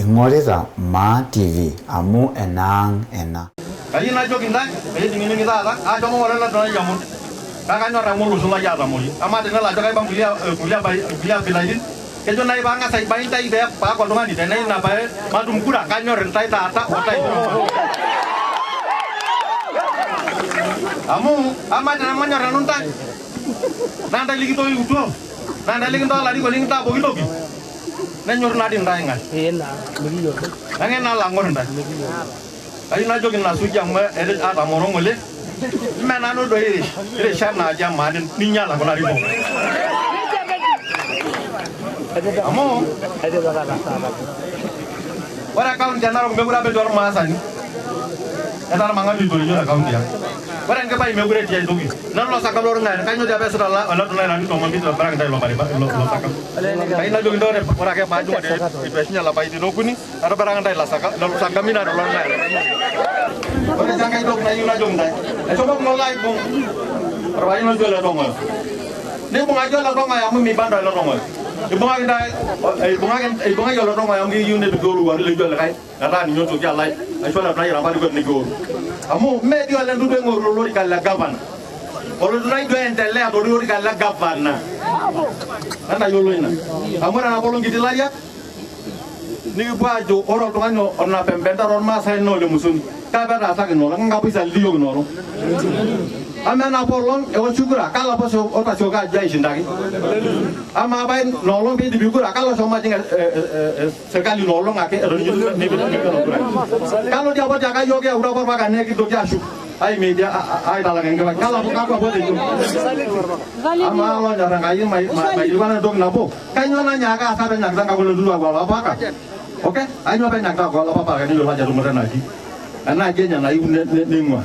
ingorita Ma TV amu enang ena. Kayi na jokin dai, kayi tingin kita ada, aja mau orang lain jamun. Kakak orang mau lusuh lagi ada muli. Amat dengan lajak kayak bang kuliah bilangin. Kejo naik bangga saya bayin tai deh, pak kalau mandi dan naik napa? Madum kuda kanyor rentai tak otai. Kamu amat namanya orang nonton. Nanti lagi tuh itu, nanti lagi tuh lari goling tak bogi logi. Nenyor nadin dah enggak? Iya, begitu. Enggak nalang orang dah. Ayo na jokin na sujang ma ere ada morong ole mena no do ere shan na jam ma ninya la kona ribo amo Ada berapa sahabat? wara kaun janaro be gura be dor ma sani eta manga di dori jora kaun dia wara nge bay me gure dia dogi nan lo sakal lor ngai kanyo dia be sura la ala to na ni to ma bi to barang dai lo bari lo sakal kai na jokin dore wara ke baju ade ibesnya la bay di no kuni ada barang dai la sakal lo sakal mina do lor ngai oke jangan itu na yuna jong dai coba ngolai bung perwain lo jual dong ni bung aja lo dong ya mi bandar lo dong bung aja dai bung aja lo dong ya mi yune de goru wa le jual kai ara ni nyoto ya lai aso la na ya ba ni goru amu me dio le ndu ngoro lo ka la gavan olo dai do entele a do ka la gavana anda yo lo ina amara na bolong gidi la ya ni bajo oro to ngano ona pembenta ron ma sai no le musun ka ba ta ke no nga bisa liyo no amana polong e o chukura kala po so ota choga jai shindagi ama ba no long bi bigura kala so ma jinga sekali no long ake ni kalau dia ba jaga yoga ura ba ka ne ki do jashu ai media ai dala ngenge kala po ka po de ama lo jarang kai mai mana dong napo kanyo na nya ka sa nya ka ko lu ba ba ka oke ayo ba nya ka ko ba ba ka ni lo ba jaru mera lagi ana jenya na ibu nengwa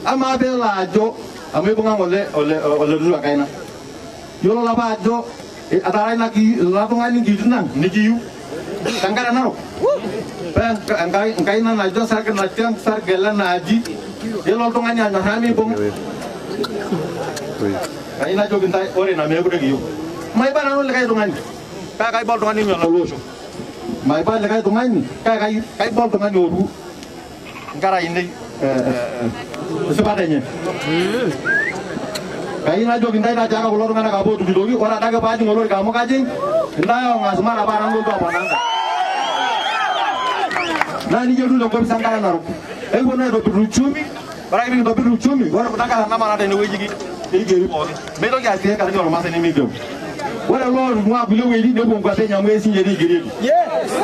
ama be la jo ame bunga ole dulu kaina yolo la ba jo atara na ki la to ngani ki nang ni ki yu tangkara naro ben angkai na jo sar ke na tiang sar gela na aji yolo to ngani na hami bung kaina jo gintai ore na me ko de yu mai ba na no le kai to ngani kai bol to ngani yo lo so mai ba le kai to ngani kai bol to ngani oru ngara ini sepadanya kai na jokin dai da jaga bolor ngana ka bodu bidogi ora daga baji ngolor ka mo kajing ndayo ngasma na barang lu to bananga na ni jodu lo ko sangkara naro e wona do ruchumi bara ni do ruchumi ora daga na mara de ni wejigi e geri bo me do ya te ka ni ma se ni mi do wala lo mo abilo wedi de bon kwate nyamu esi yedi geri yes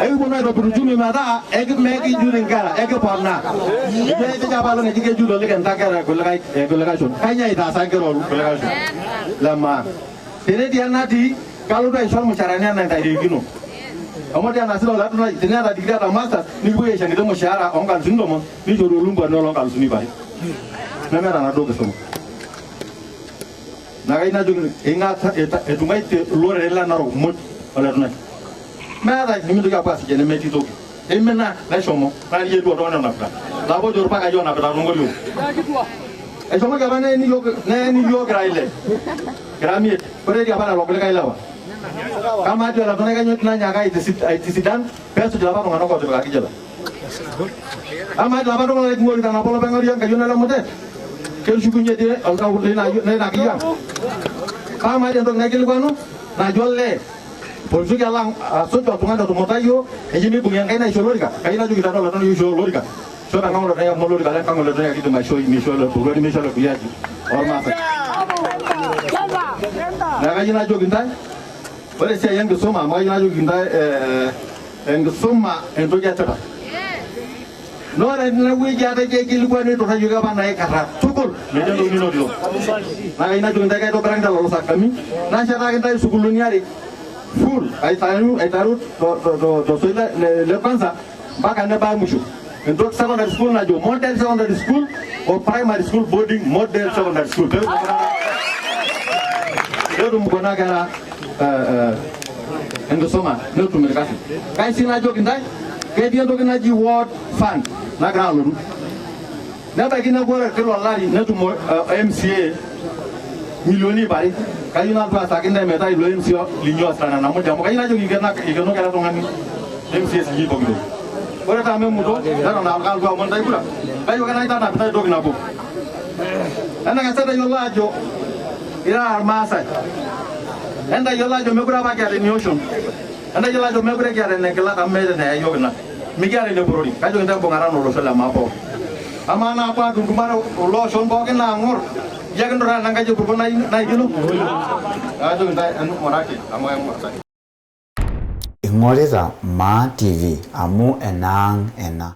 ayu bona do ruchumi mata e ke me ki jurin kara e ke parna e te jabalo ne jige judo le kan takara ko lagai son kanya ita sangkero ko lagai son lama tene dia nadi kalau dai son caranya nan dai gino amo dia nasilo la tuna tene ada digra da master ni buye shangi do mo shara on kan sindo mo ni joro lumba no lo kan suni bai na mera na do ke somo na kai na jung ingat etu mai te lore la na ro mo ala tuna mera ni mi do ka pasi jene me ti to e mena la somo na ye do do na na la bo jor pa ka jo na ba ngo yo e somo ka bana ni yo graile grami pore dia bana lo ka ila wa kama dia la tona ka nyot na nya ka iti sidan peso jala ba ngano ko de ka kijala ama la ba do ngol ngol na polo ba ngol yang ka yona la mote kel shukunya dia al ka le na kiya kama dia do ngakil ko no na jolle polsu ki alang so to tunga do motayo e jimi bungyang kaina isolorika kaina ju kita do la no isolorika so na ngolo na ngolo ka kan ngolo na kitu ma show mi show lo pro mi show lo ya ji orma na ga jina jo gintai ore se yang soma ma jina jo gintai en soma en do ya tata no na we ja de ke kilwa ni to juga bana e kara tukul me do ni no do na ga jina jo gintai ka do barang dalo sakami na sha ga gintai sukulu ni ari full ai taru do soila le panza baka ne ba mushu in secondary school na jo model secondary school or primary school boarding model secondary school do mo na gara endo soma no to merkasi kai sina jo kindai ke dia do kina ji ward fund na gara lu na ba kina gora ke lo lari na to MCA milioni bari kayu na tua sakin dai meta ilo insio linyo sana na moja mo kayu na jo igeno kala tongani MCS yi to gido ora ta me mudo dara na algal go mon dai kula kayu kana ita na pita dog na bo ana ka sada yolla jo ira armasa enda yolla jo me kura ba ka ni ocean enda yolla jo me kura ka ne kala ka me ne yo na mi ka ne borodi kayu nda bo ngara no lo sala ma po amana apa dun kumara lo son bo ke na ngor ya kan ora nang kaje burko nai gino aduh ntai anu morake amo yang morake ingoreza ma TV amu enang ena